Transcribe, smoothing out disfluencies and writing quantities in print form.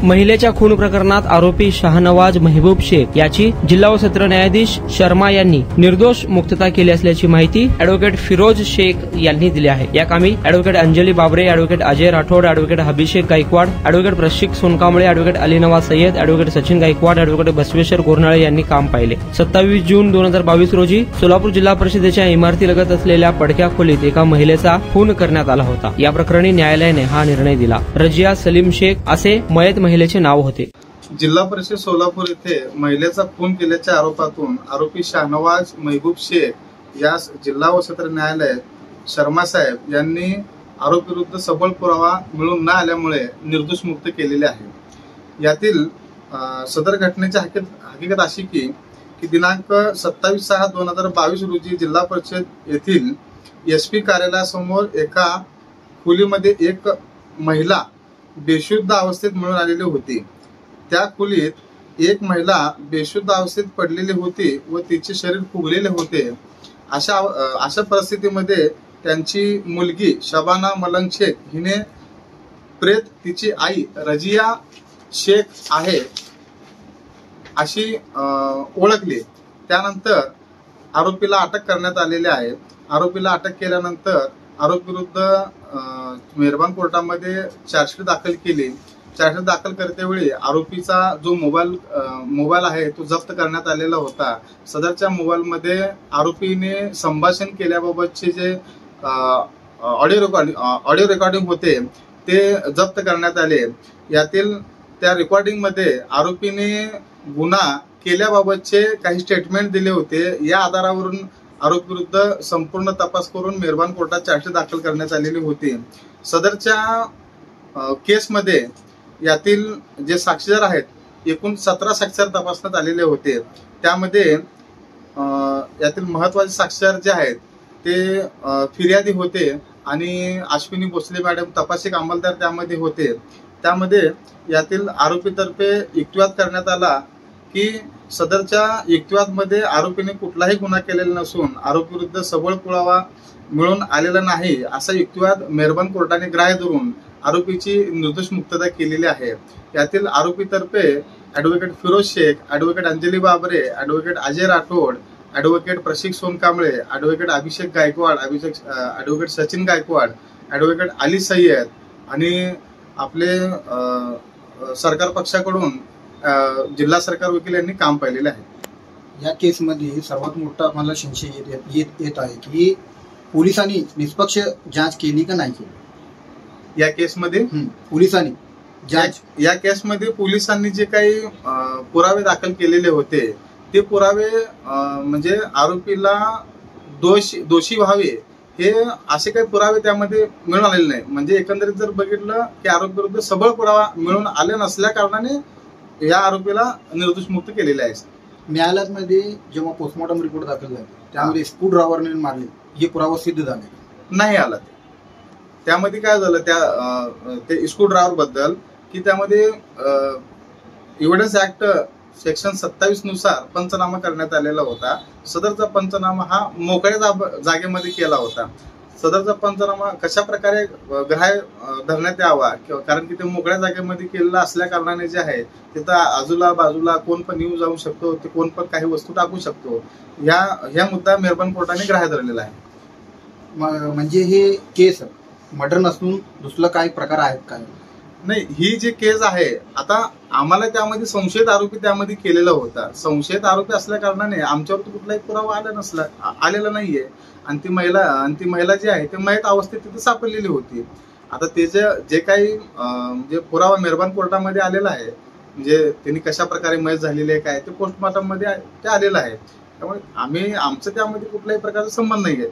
महिलेच्या खून प्रकरणात आरोपी शाहनवाज महबूब शेख याची जिल्हा व सत्र न्यायाधीश शर्मा यांनी निर्दोष मुक्तता केली असल्याची माहिती अॅडव्होकेट फिरोज शेख यांनी दिली आहे। या कामी advocate Anjali Babare, advocate Ajay Rathod, advocate Abhishek Gaikwad, advocate Prashik Sonkamble, advocate Ali Nawaz Sayyed, advocate Sachin Gaikwad, advocate Basaveshwar Gornale यांनी काम पाहिले। 27 जून 2022 रोजी सोलापूर जिल्हा परिषदेच्या इमारतीलगत असलेल्या पडक्या खोलीत एका महिलेचा खून करण्यात आला होता। या प्रकरणी न्यायालयाने हा निर्णय दिला। रजिया सलीम शेख असे मयत महिलेचे नाव होते। जिल्हा परिषद सोलापूर येथे महिलेचा खून केल्याच्या आरोपातून आरोपी शाहनवाज महबूब शेख यास जिल्हा व सत्र न्यायालय शर्मा साहेब यांनी आरोपी विरुद्ध सबळ पुरावा मिळून न आल्यामुळे निर्दोष मुक्त केलेले आहे। यातील सदर घटनेची हकीकत अशी की दिनांक 27/6/2022 रोजी जिल्हा परिषद येथील SP कार्यालयासमोर एका खोलीमध्ये एक महिला बेशुद्ध अवस्थेत मिळून आलेली होती। त्या खोलीत एक महिला बेशुद्ध अवस्थेत पडलेली होती व तिचे शरीर फुगलेले होते। अशा परिस्थितीमध्ये त्यांची मुलगी शबाना मलंग शेख हिने प्रेत तिची आई रजिया शेख आहे अशी ओळखली। त्यानंतर आरोपीला अटक करण्यात आलेली आहे। आरोपीला अटक केल्यानंतर आरोपी विरुद्ध मेहरबान कोर्टामध्ये चार्जशीट दाखल केली। चार्जशीट दाखल करतेवेळी आरोपीचा जो मोबाईल आहे तो जप्त करण्यात आलेला होता। सदरच्या मोबाईलमध्ये आरोपीने संभाषण केल्याबाबतचे जे ऑडिओ रेकॉर्डिंग होते ते जप्त करण्यात आले। यातील त्या रेकॉर्डिंग मध्ये आरोपीने गुन्हा केल्याबाबतचे काही स्टेटमेंट दिले होते। या आधारावरून आरोपी विरुद्ध संपूर्ण तपास करून मेहरबान कोर्टात चार्जशीट दाखल करण्यात आलेली होती। सदरच्या केसमध्ये यातील जे साक्षीदार आहेत एकूण 17 साक्षीदार तपासण्यात आलेले होते। त्यामध्ये यातील महत्त्वाचे साक्षीदार जे आहेत ते फिर्यादी होते आणि अश्विनी भोसले मॅडम तपासिक अंमलदार त्यामध्ये होते। त्यामध्ये यातील आरोपीतर्फे युक्तिवाद करण्यात आला की सदरच्या युक्तिवादमध्ये आरोपीने कुठलाही गुन्हा केलेला नसून आरोपी विरुद्ध सबळ पुरावा मिळून आलेला नाही असा युक्तिवाद मेहरबान कोर्टाने ग्राह्य धरून आरोपीची निर्दोष मुक्तता केलेली आहे। यातील आरोपीतर्फे advocate Firoz Shaikh, advocate Anjali Babare, advocate Ajay Rathod, advocate Prashik Sonkamble, advocate Abhishek Gaikwad, advocate Sachin Gaikwad, advocate Ali Sayyed आणि आपले सरकार पक्षाकडून जिल्हा सरकार वकील यांनी काम पाहिलेले आहे। या केसमध्ये सर्वात मोठा मला संशय येत आहे की पोलिसांनी निष्पक्ष जांच केली का नाही केली। या केसमध्ये पोलिसांनी या केसमध्ये पोलिसांनी जे काही पुरावे दाखल केलेले होते ते पुरावे म्हणजे आरोपीला दोषी व्हावे हे असे काही पुरावे त्यामध्ये मिळून आलेले नाही। म्हणजे एकंदरीत जर बघितलं की आरोपी विरुद्ध सबळ पुरावा मिळून आले नसल्या कारणाने या आरोपीला निर्दोष मुक्त केलेले आहे। न्यायालयामध्ये जेव्हा पोस्टमॉर्टम रिपोर्ट दाखल झाला त्यामध्ये स्क्रू ड्रायव्हरने मारले हे पुरावा सिद्ध झाला नाही आला। त्यामध्ये काय झालं ते स्क्रू ड्रायव्हर बद्दल की त्यामध्ये एव्हिडन्स ऍक्ट सेक्शन 27 नुसार पंचनामा करण्यात आलेला होता। सदरचा पंचनामा हा मोकळ्या जागेमध्ये केला होता। सदरचा पंचनामा कशा प्रकारे ग्राह्य धरण्यात यावा कारण की ते मोकळ्या जागेमध्ये केलेला असल्या कारणाने जे आहे तिथं आजूला बाजूला कोण पण येऊ जाऊ शकतो, ते कोण पण काही वस्तू टाकू शकतो। ह्या मुद्दा मेहरबान कोर्टाने ग्राह्य धरलेला आहे। म्हणजे हे केस मर्डर नसून दुसरा काही प्रकार आहेत काय? नाही, ही जी केस आहे आता आम्हाला त्यामध्ये संशयित आरोपी त्यामध्ये केलेला होता। संशयित आरोपी असल्या कारणाने आमच्यावर कुठलाही पुरावा आलेला नाहीये आणि ती महिला जी आहे ती मयत अवस्थेत तिथे सापडलेली होती। आता त्याचे जे काही म्हणजे पुरावा मेहरबान कोर्टामध्ये आलेला आहे म्हणजे त्यांनी कशा प्रकारे मयत झालेली आहे काय ते पोस्टमॉर्टम मध्ये ते आलेलं आहे। त्यामुळे आमचं त्यामध्ये कुठल्याही प्रकारचा संबंध नाहीये।